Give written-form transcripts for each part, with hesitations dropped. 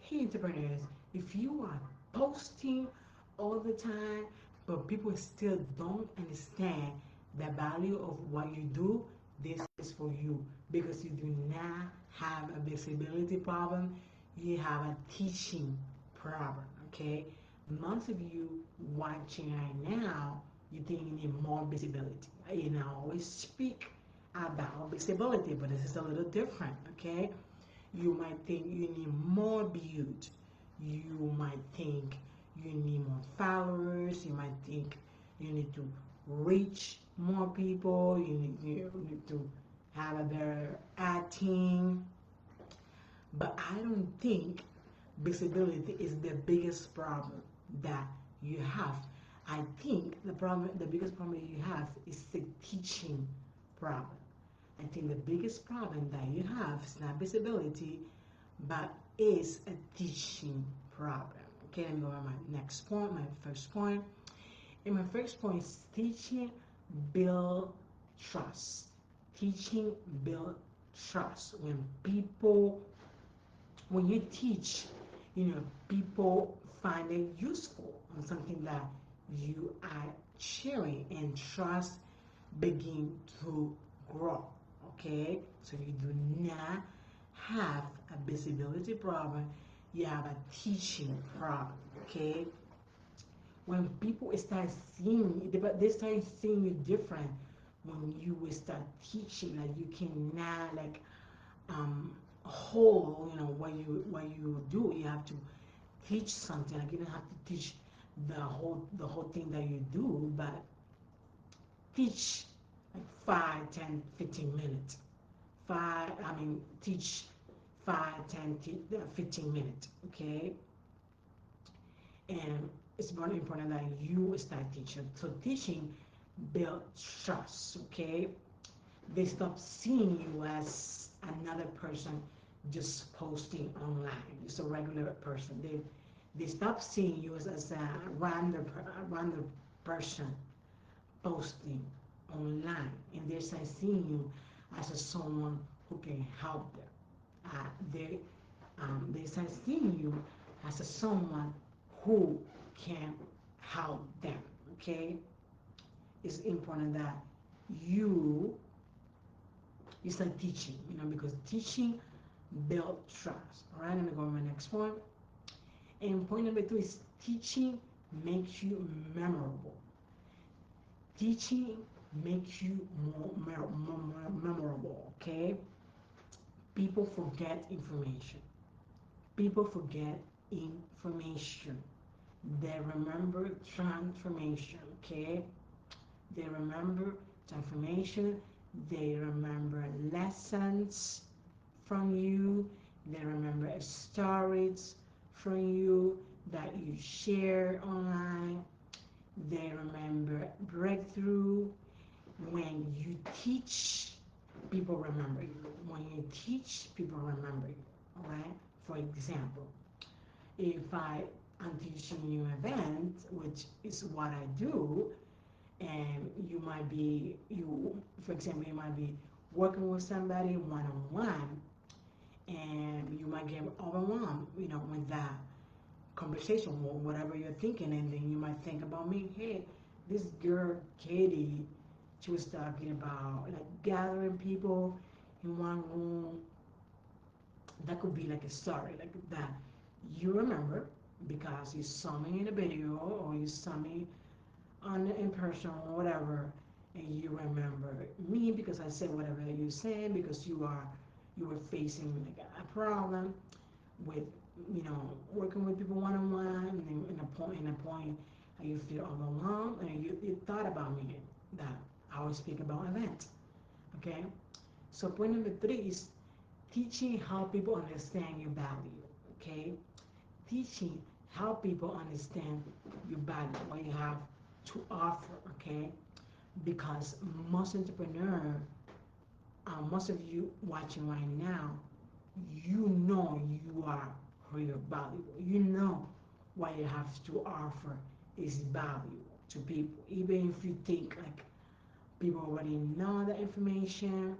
Hey entrepreneurs, if you are posting all the time, but people still don't understand the value of what you do, this is for you because you do not have a visibility problem, you have a teaching problem, okay? Most of you watching right now, you think you need more visibility. You know, I always speak about visibility, but this is a little different, okay? You might think you need more views. You might think you need more followers. You might think you need to reach more people. You need to have a better ad team. But I don't think visibility is the biggest problem that you have. I think the biggest problem you have is the teaching problem. I think the biggest problem that you have is not visibility, but is a teaching problem. Okay, let me go on my next point, my first point. And my first point is teaching build trust. Teaching build trust. When you teach, people find it useful on something that you are sharing, and trust begin to grow. Okay, so you do not have a visibility problem, you have a teaching problem. Okay, when people start seeing you, they start seeing you different when you will start teaching. Like you cannot like um hold what you do. You have to teach something. Like you don't have to teach the whole thing that you do, but teach like 5, 10, 15 minutes. Teach 5, 10, 15 minutes. Okay, and it's very important that you start teaching. So teaching build trust. Okay, they stop seeing you as another person just posting online, just a regular person. They stop seeing you as a random person posting online, and they start seeing you as someone who can help them. They they start seeing you as someone who can help them. Okay, it's important that you you start teaching. Because teaching build trust. All right, let me go on my next point. And point number 2 is teaching makes you memorable. Teaching makes you more memorable. Okay, people forget information. People forget information. They remember transformation. Okay, they remember transformation. They remember lessons from you. They remember stories from you that you share online. They remember breakthrough. When you teach, people remember you. When you teach, people remember you. All right. For example, if I'm teaching you an event, which is what I do, and for example, you might be working with somebody one on one, and you might get overwhelmed, with that conversation or whatever you're thinking, and then you might think about me. Hey, this girl Katie, she was talking about like gathering people in one room. That could be like a story like that you remember because you saw me in a video or you saw me on in person or whatever, and you remember me because I said whatever you said because you were facing like a problem with working with people one on one, and in a point you feel overwhelmed, and you thought about me that I will speak about events. Okay, so point number 3 is teaching how people understand your value. Okay, teaching how people understand your value, what you have to offer. Okay, because most entrepreneur, most of you watching right now, you are real valuable. What you have to offer is valuable to people. Even if you think like people already know the information,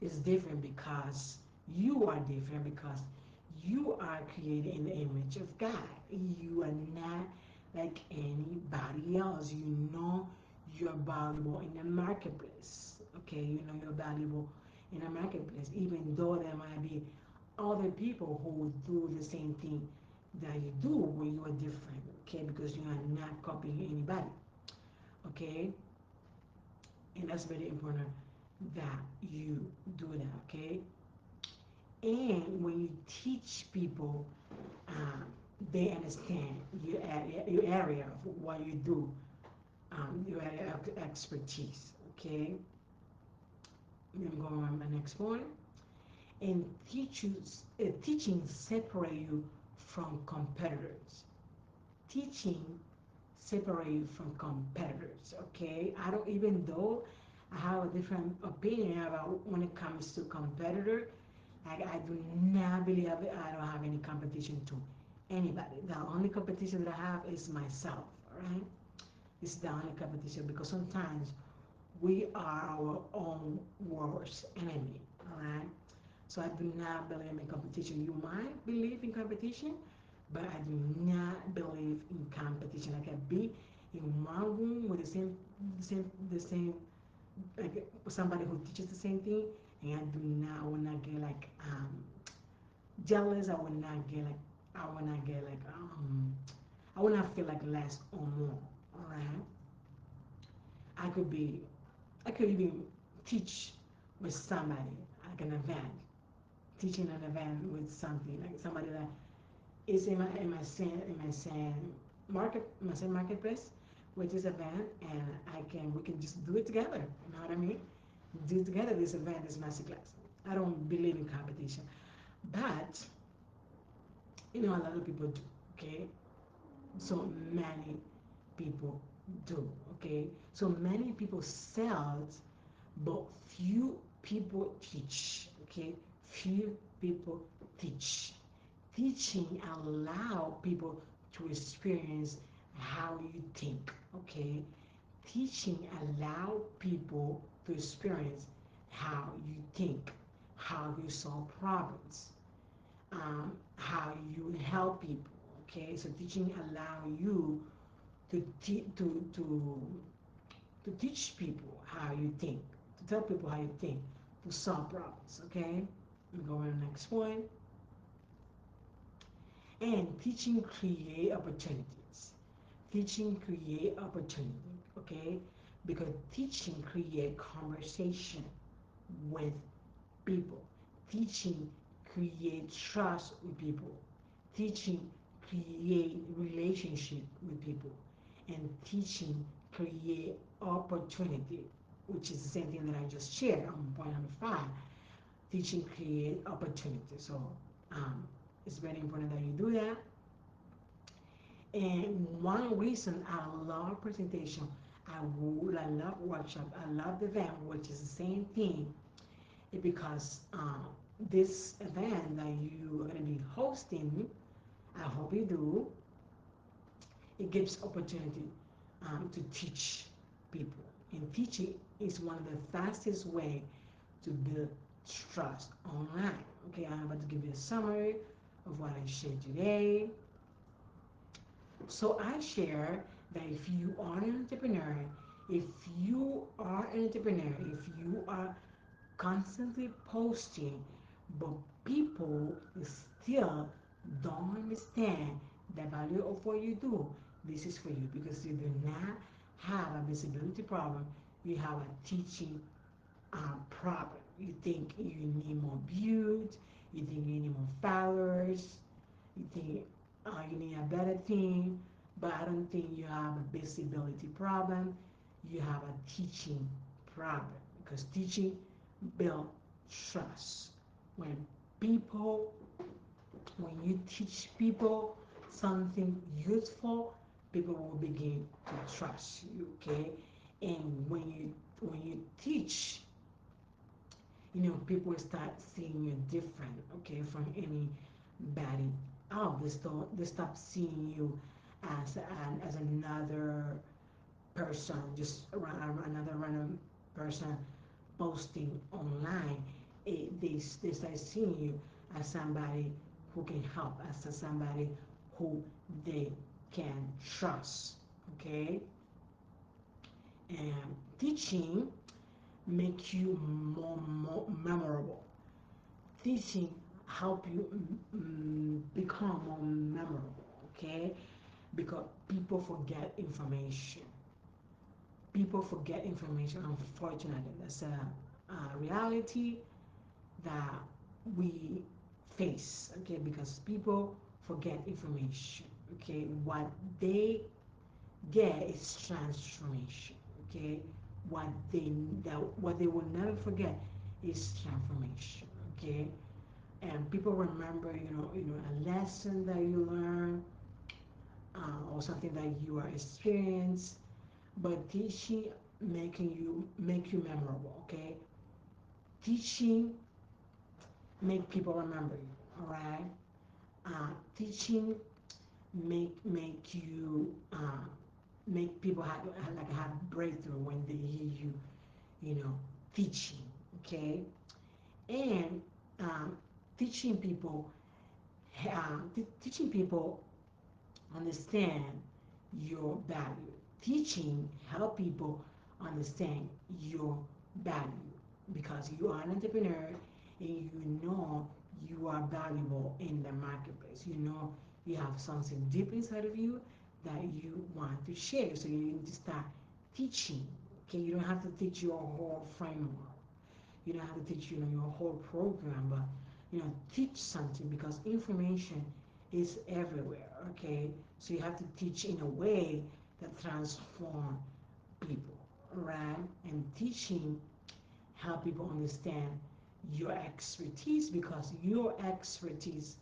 it's different because you are different because You are created in the image of God. You are not like anybody else. You know you're valuable in the marketplace. Okay, you know you're valuable in the marketplace, even though there might be other people who do the same thing that you do, but you are different. Okay, because you are not copying anybody. Okay, and that's very important that you do that. Okay, and when you teach people, um, they understand your area of what you do, your area of expertise. Okay, I'm gonna go on my next point. And teaching separate you from competitors. Teaching separate you from competitors. Okay, I don't, even though I have a different opinion about when it comes to competitor. I do not believe I don't have any competition to anybody. The only competition that I have is myself. All right, it's the only competition because sometimes we are our own worst enemy. All right, so I do not believe in competition. You might believe in competition, but I do not believe in competition. I can be in one room with the same like somebody who teaches the same thing, and I will not get like jealous. I will not get like I will not feel like less or more. All right, I could be I could even teach with somebody like an event, teaching an event with something like somebody that is in my same marketplace with this event, and we can just do it together. You know what I mean? Do together this event, this masterclass. I don't believe in competition, but a lot of people do. Okay, so many people do. Okay, so many people sell, but few people teach. Okay, few people teach. Teaching allow people to experience how you think. Okay, teaching allow people to experience how you think, how you solve problems, how you help people. Okay, so teaching allow you to teach people how you think, to tell people how you think, to solve problems. Okay, we go on the next point. And teaching create opportunities. Teaching create opportunity. Okay, because teaching create conversation with people. Teaching create trust with people. Teaching create relationship with people. And teaching create opportunity, which is the same thing that I just shared on point number 5. Teaching create opportunity. So um, it's very important that you do that. And one reason I love presentation, I love workshop, I love the event, which is the same thing, is because this event that you are going to be hosting, I hope you do, it gives opportunity to teach people. And teaching is one of the fastest way to build trust online. Okay, I'm about to give you a summary of what I shared today. So I share that if you are an entrepreneur, if you are an entrepreneur, if you are constantly posting, but people still don't understand the value of what you do, this is for you because you do not have a visibility problem, you have a teaching problem. You think you need more views, you think you need more followers, you think you need a better team, but I don't think you have a visibility problem. You have a teaching problem because teaching builds trust. When people, when you teach people something useful, people will begin to trust you. Okay, and when you teach, people start seeing you different, okay, from anybody else. They stop seeing you as another person, just another random person posting online. They start seeing you as somebody who can help, as to somebody who they can trust. Okay, and teaching make you more memorable. Teaching help you become more memorable. Okay, because people forget information. People forget information. Unfortunately, that's a reality that we face. Okay, because people forget information. Okay, what they get is transformation. Okay, what they what they will never forget is transformation. Okay, and people remember, a lesson that you learn, or something that you are experienced, but teaching make you memorable. Okay, teaching make people remember you. All right, teaching make you make people have breakthrough when they hear you, you know, teaching. Okay, and um, teaching people, teaching people understand your value. Teaching help people understand your value because you are an entrepreneur and you know you are valuable in the marketplace. You know you have something deep inside of you that you want to share. So you need to start teaching. Okay, you don't have to teach your whole framework. You don't have to teach your whole program, but teach something because information is everywhere. Okay, so you have to teach in a way that transform people, right? And teaching help people understand your expertise because your expertise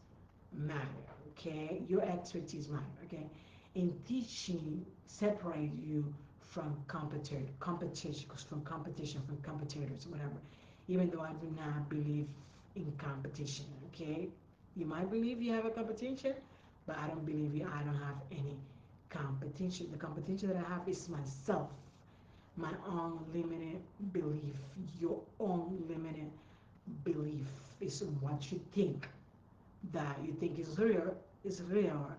matter. Okay, your expertise matter. Okay, and teaching separate you from competition from competitors, whatever. Even though I do not believe in competition. Okay, you might believe you have a competition, but I don't believe you. I don't have any competition. The competition that I have is myself, my own limited belief. Your own limited belief is what you think that you think is real. It's not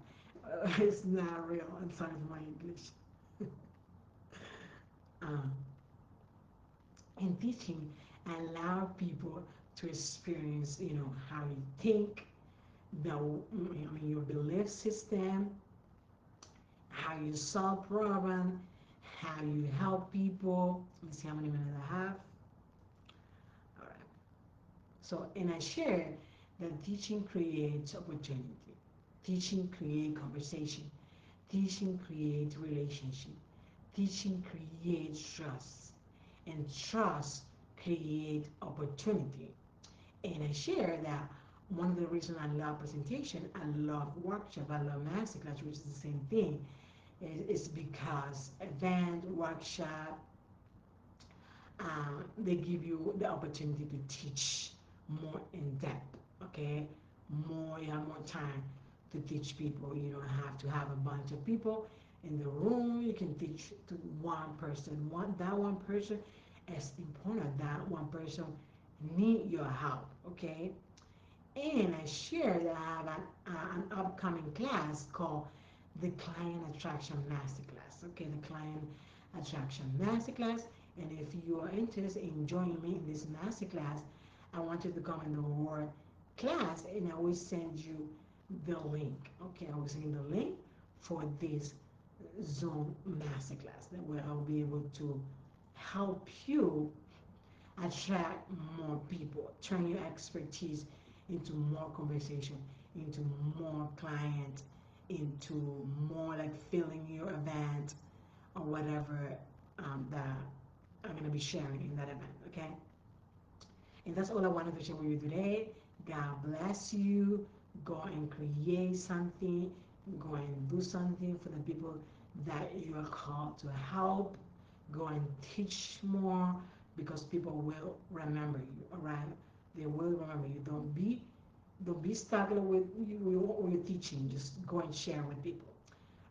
real. I'm sorry for my English. um, and teaching allow people to experience, how you think, your belief system, how you solve problems, how you help people. Let me see how many minutes I have. All right. So, and I share that teaching creates opportunity. Teaching creates conversation. Teaching creates relationship. Teaching creates trust. And trust creates opportunity. And I share that one of the reasons I love presentation, I love workshop, I love masterclass, which is the same thing, is because event, workshop, they give you the opportunity to teach more in depth. Okay, you have more time to teach people. You don't have to have a bunch of people in the room. You can teach to one person. One person is important. That one person need your help. Okay, and I share that I have an upcoming class called the Client Attraction Masterclass. Okay, the Client Attraction Masterclass. And if you are interested in joining me in this masterclass, I want you to come in the word class and I will send you the link. Okay, I will send you the link for this Zoom masterclass that where I'll be able to help you attract more people, turn your expertise into more conversation, into more clients, into more like filling your event or whatever that I'm going to be sharing in that event. Okay, and that's all I wanted to share with you today. God bless you. Go and create something. Go and do something for the people that you are called to help. Go and teach more because people will remember you. All right, they will remember you. Don't be stuck with your teaching. Just go and share with people.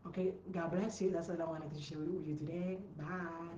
Okay, God bless you. That's what I wanted to share with you today. Bye.